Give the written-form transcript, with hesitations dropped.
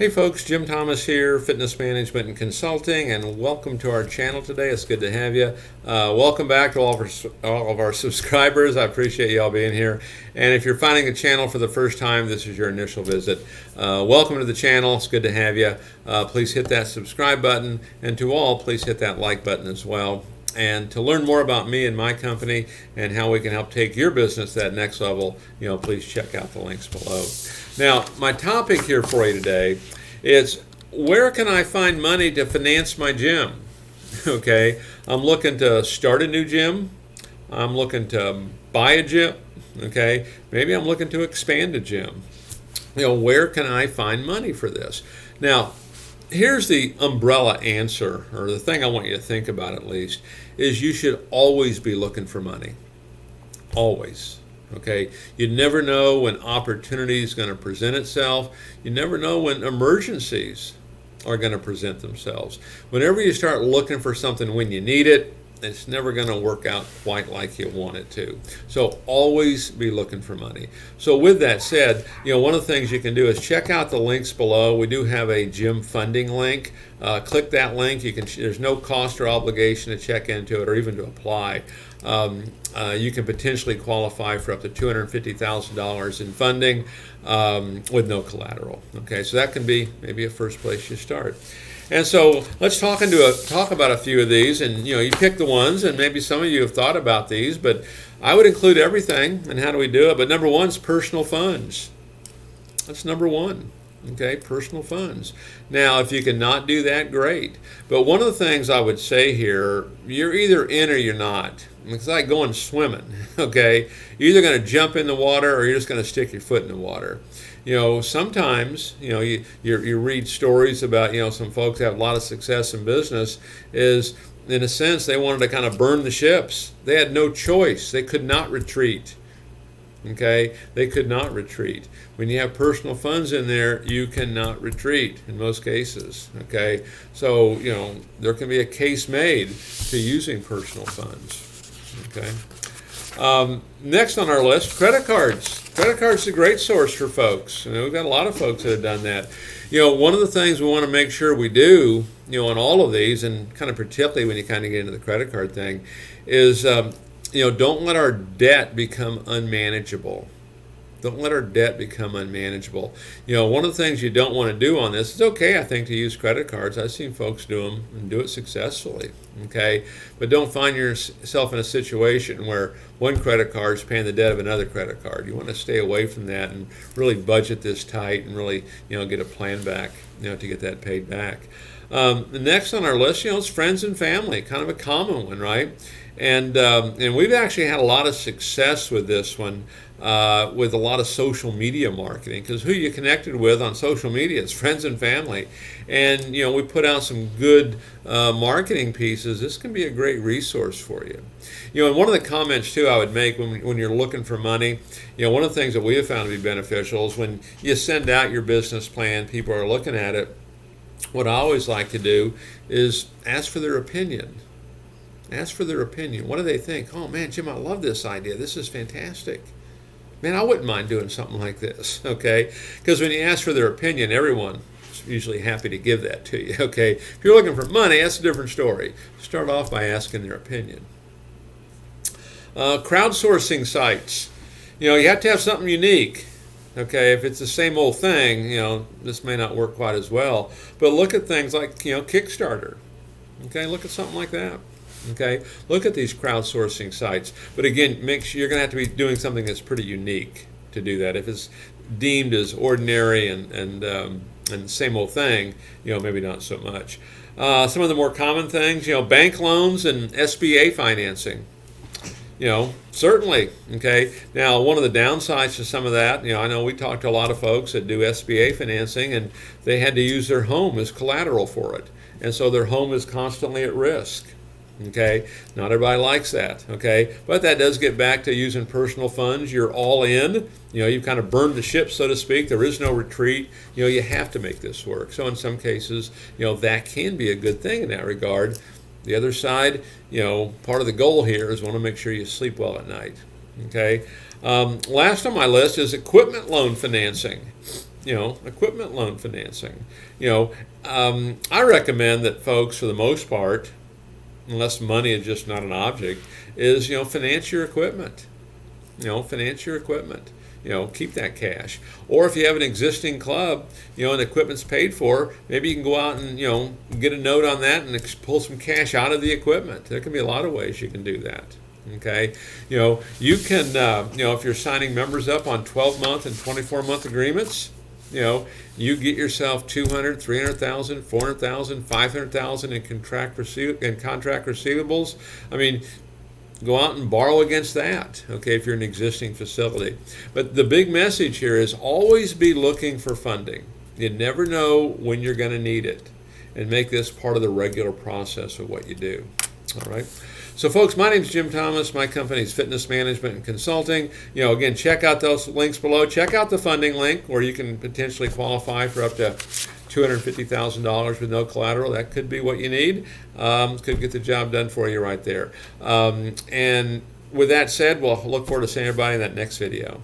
Hey folks, Jim Thomas here, Fitness Management and Consulting, and welcome to our channel today. It's good to have you. Welcome back to all of our subscribers. I appreciate you all being here. And if you're finding the channel for the first time, this is your initial visit. Welcome to the channel. It's good to have you. Please hit that subscribe button, and to all, please hit that like button as well. And to learn more about me and my company and how we can help take your business to that next level, please check out the links below. Now, my topic here for you today is where can I find money to finance my gym? Okay, I'm looking to start a new gym. I'm looking to buy a gym. Okay, maybe I'm looking to expand a gym. Where can I find money for this? Now, here's the umbrella answer, or the thing I want you to think about at least, is you should always be looking for money. Always. Okay, you never know when opportunity is going to present itself. You never know when emergencies are going to present themselves. Whenever you start looking for something when you need it, it's never going to work out quite like you want it to. So always be looking for money. So with that said, one of the things you can do is check out the links below. We do have a gym funding link. Click that link. There's no cost or obligation to check into it or even to apply. You can potentially qualify for up to $250,000 in funding with no collateral. Okay, so that can be maybe a first place you start. And so let's talk about a few of these, and you pick the ones, and maybe some of you have thought about these, but I would include everything. And how do we do it? But number one is personal funds. That's number one. Okay, personal funds. Now, if you cannot do that, great. But one of the things I would say here, you're either in or you're not. It's like going swimming. Okay, you're either going to jump in the water or you're just going to stick your foot in the water. Sometimes, you read stories about, some folks have a lot of success in business is, in a sense, they wanted to kind of burn the ships. They had no choice. They could not retreat. Okay, they could not retreat. When you have personal funds in there, you cannot retreat in most cases. Okay, so, there can be a case made to using personal funds. Okay. Next on our list, credit cards. Credit cards is a great source for folks. We've got a lot of folks that have done that. One of the things we want to make sure we do, on all of these, and kind of particularly when you kind of get into the credit card thing, is, don't let our debt become unmanageable. Don't let our debt become unmanageable. One of the things you don't want to do on this, it's okay, I think, to use credit cards. I've seen folks do them and do it successfully. Okay, but don't find yourself in a situation where one credit card is paying the debt of another credit card. You want to stay away from that and really budget this tight and really, get a plan back, to get that paid back. The next on our list, is friends and family, kind of a common one, right? And we've actually had a lot of success with this one, with a lot of social media marketing, because who you connected with on social media is friends and family. And we put out some good marketing pieces. This can be a great resource for you. And one of the comments too I would make when you're looking for money, one of the things that we have found to be beneficial is when you send out your business plan, people are looking at it. What I always like to do is ask for their opinion. Ask for their opinion. What do they think? Oh man, Jim, I love this idea. This is fantastic. Man, I wouldn't mind doing something like this, okay? Because when you ask for their opinion, everyone's usually happy to give that to you, okay? If you're looking for money, that's a different story. Start off by asking their opinion. Crowdsourcing sites. You have to have something unique. Okay, if it's the same old thing, this may not work quite as well. But look at things like, Kickstarter. Okay, look at something like that. Okay, look at these crowdsourcing sites. But again, make sure you're going to have to be doing something that's pretty unique to do that. If it's deemed as ordinary and same old thing, maybe not so much. Some of the more common things, bank loans and SBA financing. Certainly. Okay. Now, one of the downsides to some of that, I know we talked to a lot of folks that do SBA financing, and they had to use their home as collateral for it, and so their home is constantly at risk. Okay, not everybody likes that. Okay, but that does get back to using personal funds. You're all in. You've kind of burned the ship, so to speak. There is no retreat. You have to make this work. So in some cases, that can be a good thing in that regard. The other side, part of the goal here is want to make sure you sleep well at night. Okay. Last on my list is equipment loan financing. equipment loan financing. I recommend that folks, for the most part, unless money is just not an object, is finance your equipment. Finance your equipment. Keep that cash. Or if you have an existing club, and the equipment's paid for, maybe you can go out and get a note on that and pull some cash out of the equipment. There can be a lot of ways you can do that. Okay, you can if you're signing members up on 12-month and 24-month agreements, you get yourself 200, 300,000, 400,000, 500,000 in contract receivables. I mean, go out and borrow against that, okay, if you're an existing facility. But the big message here is always be looking for funding. You never know when you're going to need it, and make this part of the regular process of what you do. All right. So, folks, my name's Jim Thomas. My company is Fitness Management and Consulting. Again, check out those links below. Check out the funding link where you can potentially qualify for up to $250,000 with no collateral. That could be what you need. Could get the job done for you right there. And with that said, we'll look forward to seeing everybody in that next video.